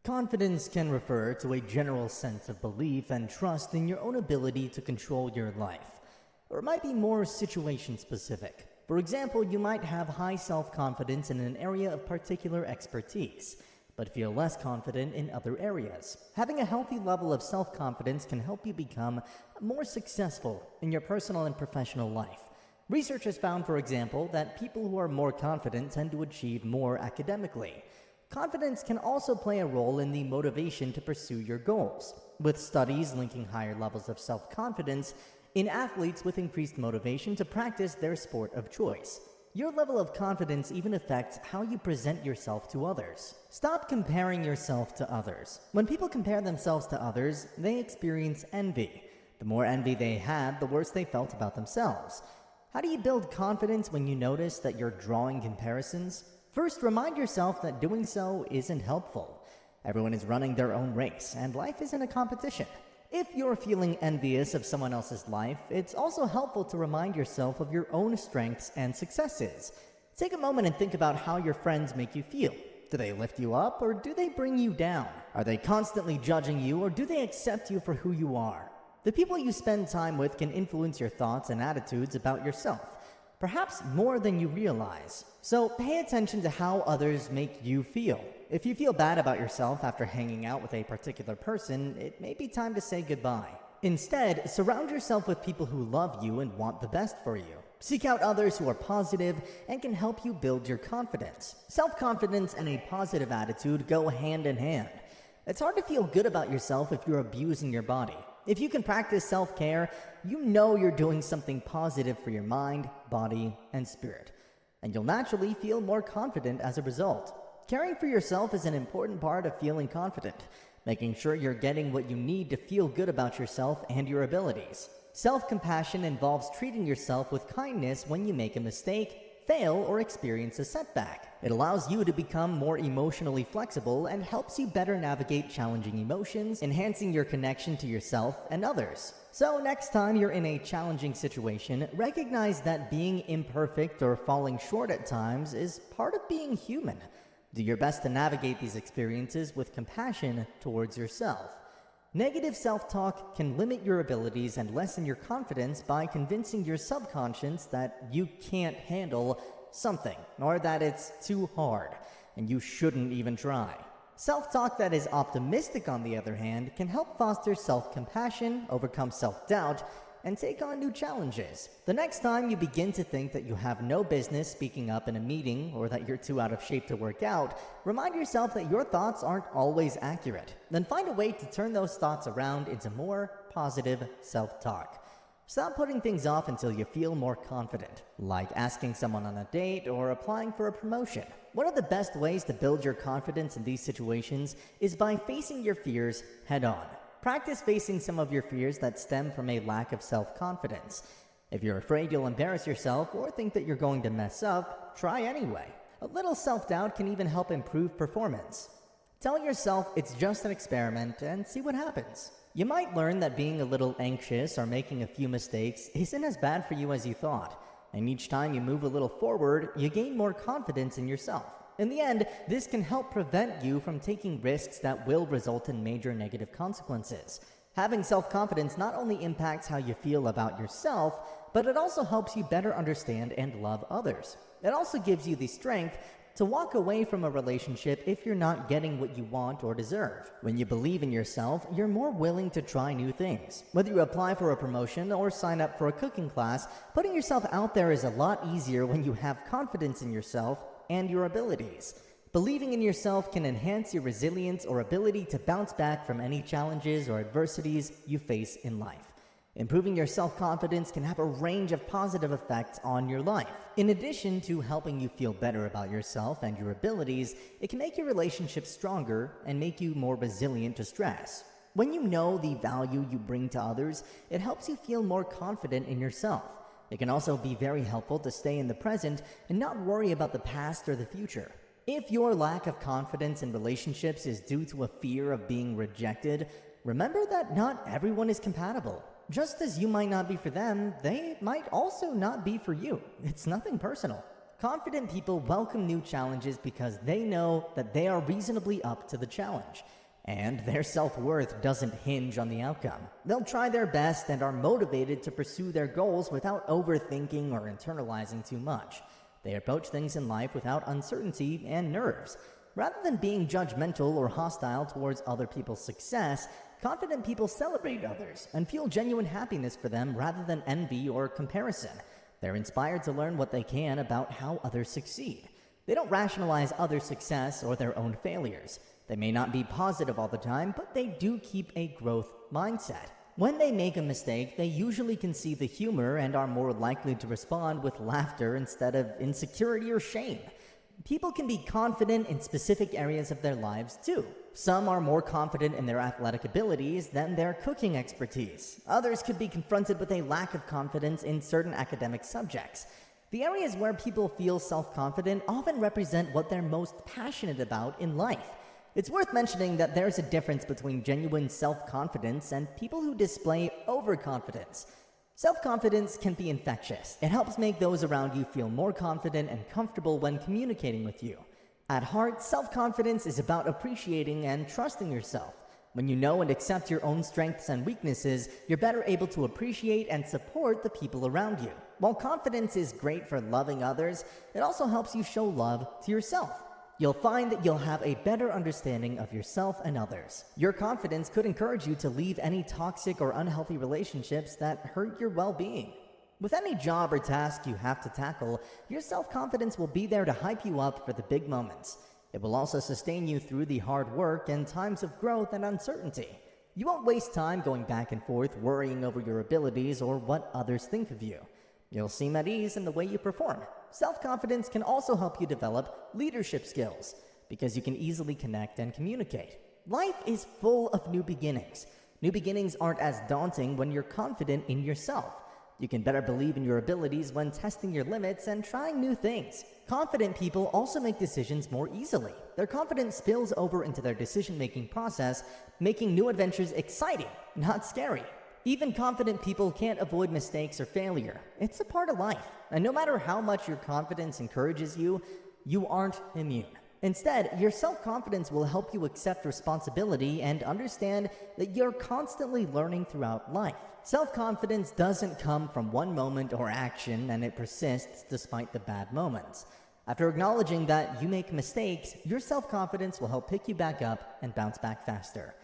Confidence can refer to a general sense of belief and trust in your own ability to control your life, or it might be more situation specific. For example, you might have high self-confidence in an area of particular expertise, but feel less confident in other areas. Having a healthy level of self-confidence can help you become more successful in your personal and professional life. Research has found, for example, that people who are more confident tend to achieve more academically. Confidence can also play a role in the motivation to pursue your goals, with studies linking higher levels of self-confidence in athletes with increased motivation to practice their sport of choice. Your level of confidence even affects how you present yourself to others. Stop comparing yourself to others. When people compare themselves to others, they experience envy. The more envy they had, the worse they felt about themselves. How do you build confidence when you notice that you're drawing comparisons? First, remind yourself that doing so isn't helpful. Everyone is running their own race, and life isn't a competition. If you're feeling envious of someone else's life, it's also helpful to remind yourself of your own strengths and successes. Take a moment and think about how your friends make you feel. Do they lift you up, or do they bring you down? Are they constantly judging you, or do they accept you for who you are? The people you spend time with can influence your thoughts and attitudes about yourself, perhaps more than you realize. So pay attention to how others make you feel. If you feel bad about yourself after hanging out with a particular person, it may be time to say goodbye. Instead, surround yourself with people who love you and want the best for you. Seek out others who are positive and can help you build your confidence. Self-confidence and a positive attitude go hand in hand. It's hard to feel good about yourself if you're abusing your body. If you can practice self-care, you know you're doing something positive for your mind, body, and spirit, and you'll naturally feel more confident as a result. Caring for yourself is an important part of feeling confident, making sure you're getting what you need to feel good about yourself and your abilities. Self-compassion involves treating yourself with kindness when you make a mistake, fail, or experience a setback. It allows you to become more emotionally flexible and helps you better navigate challenging emotions, enhancing your connection to yourself and others. So next time you're in a challenging situation, recognize that being imperfect or falling short at times is part of being human. Do your best to navigate these experiences with compassion towards yourself. Negative self-talk can limit your abilities and lessen your confidence by convincing your subconscious that you can't handle something, or that it's too hard, and you shouldn't even try. Self-talk that is optimistic, on the other hand, can help foster self-compassion, overcome self-doubt, and take on new challenges. The next time you begin to think that you have no business speaking up in a meeting or that you're too out of shape to work out, remind yourself that your thoughts aren't always accurate. Then find a way to turn those thoughts around into more positive self-talk. Stop putting things off until you feel more confident, like asking someone on a date or applying for a promotion. One of the best ways to build your confidence in these situations is by facing your fears head-on. Practice facing some of your fears that stem from a lack of self-confidence. If you're afraid you'll embarrass yourself or think that you're going to mess up, try anyway. A little self-doubt can even help improve performance. Tell yourself it's just an experiment and see what happens. You might learn that being a little anxious or making a few mistakes isn't as bad for you as you thought, and each time you move a little forward, you gain more confidence in yourself. In the end, this can help prevent you from taking risks that will result in major negative consequences. Having self-confidence not only impacts how you feel about yourself, but it also helps you better understand and love others. It also gives you the strength to walk away from a relationship if you're not getting what you want or deserve. When you believe in yourself, you're more willing to try new things. Whether you apply for a promotion or sign up for a cooking class, putting yourself out there is a lot easier when you have confidence in yourself and your abilities. Believing in yourself can enhance your resilience or ability to bounce back from any challenges or adversities you face in life. Improving your self-confidence can have a range of positive effects on your life. In addition to helping you feel better about yourself and your abilities, it can make your relationships stronger and make you more resilient to stress. When you know the value you bring to others, it helps you feel more confident in yourself. It can also be very helpful to stay in the present and not worry about the past or the future. If your lack of confidence in relationships is due to a fear of being rejected, remember that not everyone is compatible. Just as you might not be for them, they might also not be for you. It's nothing personal. Confident people welcome new challenges because they know that they are reasonably up to the challenge, and their self-worth doesn't hinge on the outcome. They'll try their best and are motivated to pursue their goals without overthinking or internalizing too much. They approach things in life without uncertainty and nerves. Rather than being judgmental or hostile towards other people's success, confident people celebrate others and feel genuine happiness for them rather than envy or comparison. They're inspired to learn what they can about how others succeed. They don't rationalize others' success or their own failures. They may not be positive all the time, but they do keep a growth mindset. When they make a mistake, they usually can see the humor and are more likely to respond with laughter instead of insecurity or shame. People can be confident in specific areas of their lives too. Some are more confident in their athletic abilities than their cooking expertise. Others could be confronted with a lack of confidence in certain academic subjects. The areas where people feel self-confident often represent what they're most passionate about in life. It's worth mentioning that there's a difference between genuine self-confidence and people who display overconfidence. Self-confidence can be infectious. It helps make those around you feel more confident and comfortable when communicating with you. At heart, self-confidence is about appreciating and trusting yourself. When you know and accept your own strengths and weaknesses, you're better able to appreciate and support the people around you. While confidence is great for loving others, it also helps you show love to yourself. You'll find that you'll have a better understanding of yourself and others. Your confidence could encourage you to leave any toxic or unhealthy relationships that hurt your well-being. With any job or task you have to tackle, your self-confidence will be there to hype you up for the big moments. It will also sustain you through the hard work and times of growth and uncertainty. You won't waste time going back and forth worrying over your abilities or what others think of you. You'll seem at ease in the way you perform. Self-confidence can also help you develop leadership skills because you can easily connect and communicate. Life is full of new beginnings. New beginnings aren't as daunting when you're confident in yourself. You can better believe in your abilities when testing your limits and trying new things. Confident people also make decisions more easily. Their confidence spills over into their decision-making process, making new adventures exciting, not scary. Even confident people can't avoid mistakes or failure. It's a part of life. And no matter how much your confidence encourages you, you aren't immune. Instead, your self-confidence will help you accept responsibility and understand that you're constantly learning throughout life. Self-confidence doesn't come from one moment or action, and it persists despite the bad moments. After acknowledging that you make mistakes, your self-confidence will help pick you back up and bounce back faster.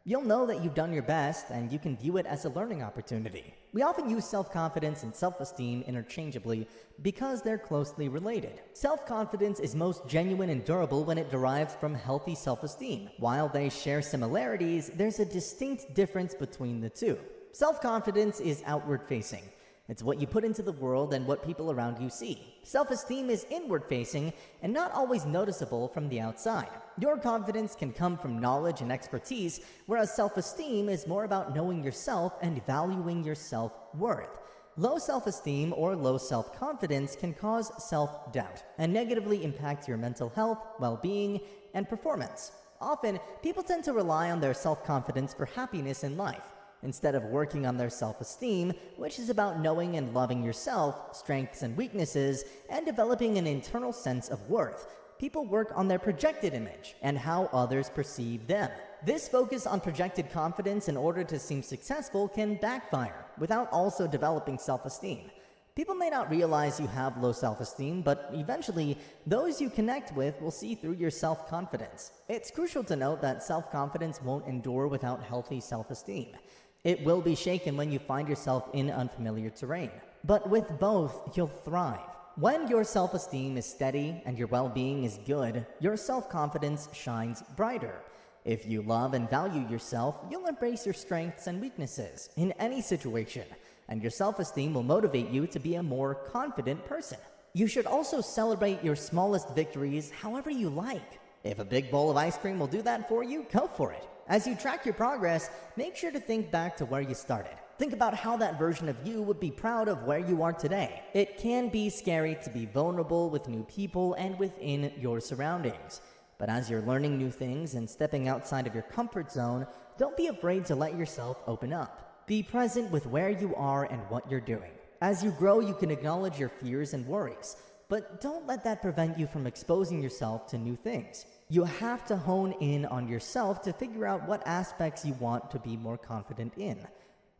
You'll know that you've done your best, and you can view it as a learning opportunity. We often use self-confidence and self-esteem interchangeably because they're closely related. Self-confidence is most genuine and durable when it derives from healthy self-esteem. While they share similarities, there's a distinct difference between the two. Self-confidence is outward-facing. It's what you put into the world and what people around you see. Self-esteem is inward-facing and not always noticeable from the outside. Your confidence can come from knowledge and expertise, whereas self-esteem is more about knowing yourself and valuing your self-worth. Low self-esteem or low self-confidence can cause self-doubt and negatively impact your mental health, well-being, and performance. Often, people tend to rely on their self-confidence for happiness in life, instead of working on their self-esteem, which is about knowing and loving yourself, strengths and weaknesses, and developing an internal sense of worth. People work on their projected image and how others perceive them. This focus on projected confidence in order to seem successful can backfire without also developing self-esteem. People may not realize you have low self-esteem, but eventually, those you connect with will see through your self-confidence. It's crucial to note that self-confidence won't endure without healthy self-esteem. It will be shaken when you find yourself in unfamiliar terrain. But with both, you'll thrive. When your self-esteem is steady and your well-being is good, your self-confidence shines brighter. If you love and value yourself, you'll embrace your strengths and weaknesses in any situation, and your self-esteem will motivate you to be a more confident person. You should also celebrate your smallest victories however you like. If a big bowl of ice cream will do that for you, go for it. As you track your progress, make sure to think back to where you started. Think about how that version of you would be proud of where you are today. It can be scary to be vulnerable with new people and within your surroundings. But as you're learning new things and stepping outside of your comfort zone, don't be afraid to let yourself open up. Be present with where you are and what you're doing. As you grow, you can acknowledge your fears and worries. But don't let that prevent you from exposing yourself to new things. You have to hone in on yourself to figure out what aspects you want to be more confident in.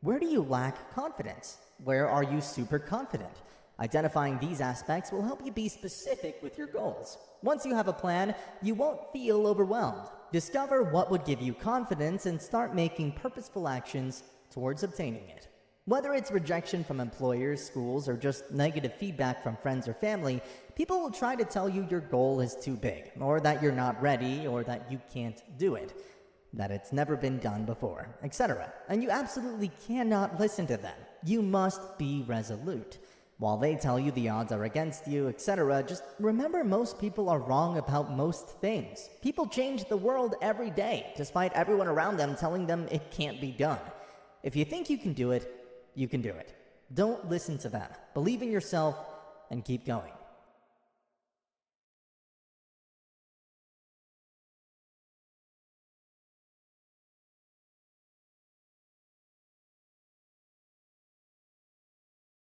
Where do you lack confidence? Where are you super confident? Identifying these aspects will help you be specific with your goals. Once you have a plan, you won't feel overwhelmed. Discover what would give you confidence and start making purposeful actions towards obtaining it. Whether it's rejection from employers, schools, or just negative feedback from friends or family, people will try to tell you your goal is too big, or that you're not ready, or that you can't do it, that it's never been done before, etc. And you absolutely cannot listen to them. You must be resolute. While they tell you the odds are against you, etc., just remember most people are wrong about most things. People change the world every day, despite everyone around them telling them it can't be done. If you think you can do it, you can do it. Don't listen to them. Believe in yourself and keep going.